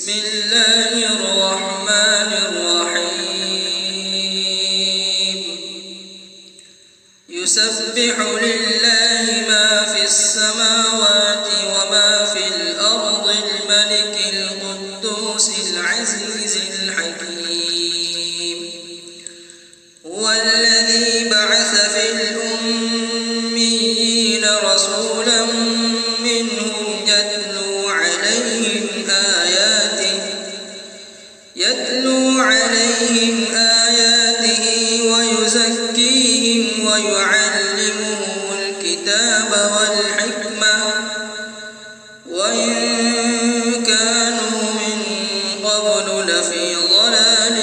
بسم الله الرحمن الرحيم يسبح لله ما في السماوات وما في الأرض الملك القدوس العزيز الحكيم هو الذي بعث في الأميين رسولا منهم يتلو عليهم آياته ويزكيهم ويعلمهم الكتاب والحكمة وإن كانوا من قبل لفي ضلال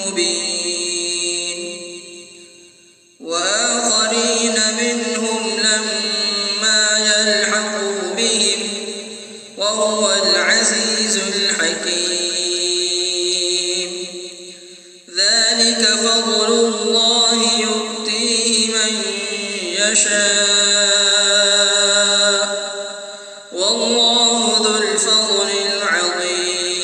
مبين وآخرين منهم لما يلحقوا بهم وهو العزيز الحكيم ذلك فضل الله يؤتيه من يشاء والله ذو الفضل العظيم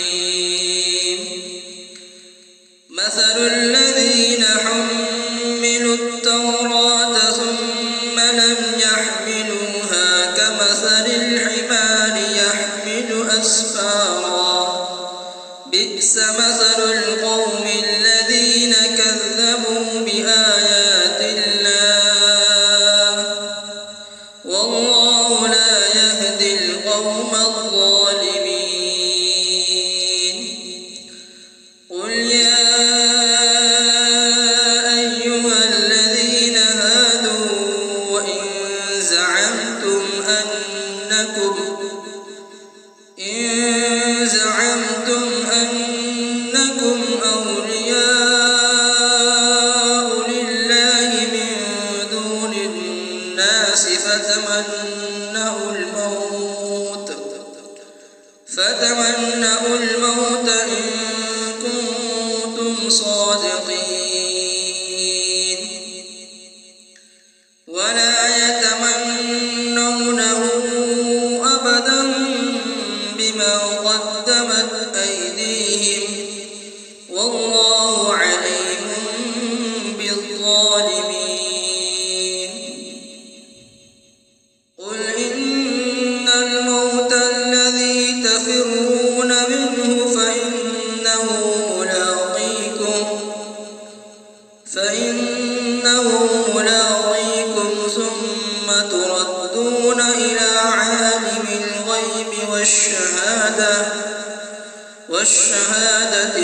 مثل الذين حملوا التوراة ثم لم يحملوها كمثل الحمار يحمل أسفارا بئس مثل القوم الذين كذبوا بآيات الله والله لا يهدي القوم الظالمين قل يا أيها الذين هادوا إن زعمتم أنكم أولياء لله من دون الناس فتمنوا الموت إن كنتم صادقين ولا يتمنونه أبدا بما قدمت أيديهم والله عليم بالظالمين قل إن الموت الذي تفرون منه فإنه ملاقيكم ثم تردون إلى عالم الغيب والشهادة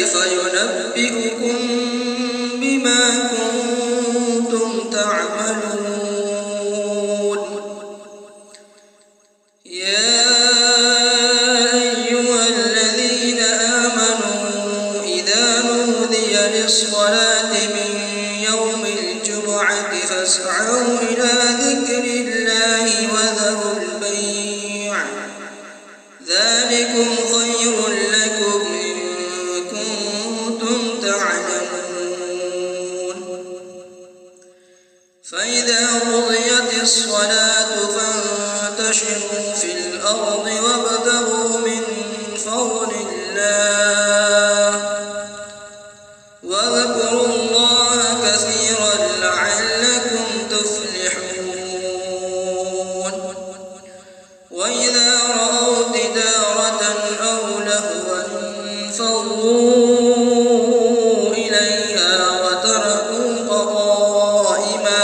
فينبئكم بما كنتم تعملون يا أيها الذين آمنوا إذا نودي للصلاة من يوم الجمعة فاسعوا إلى ذكر الله وذروا البيع ذلكم خير لكم إن كنتم تعلمون فإذا قضيت الصلاة فانتشروا في الأرض وابتغوا من فضل الله واذكروا الله كثيرا لعلكم تفلحون وإذا رأوا تجارة أو لهوا انفضوا إليها وتركوك قائما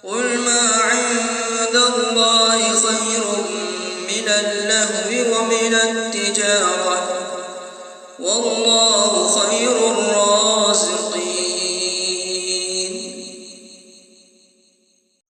قل ما عند الله خير من اللهو ومن التجارة والله خير الرازقين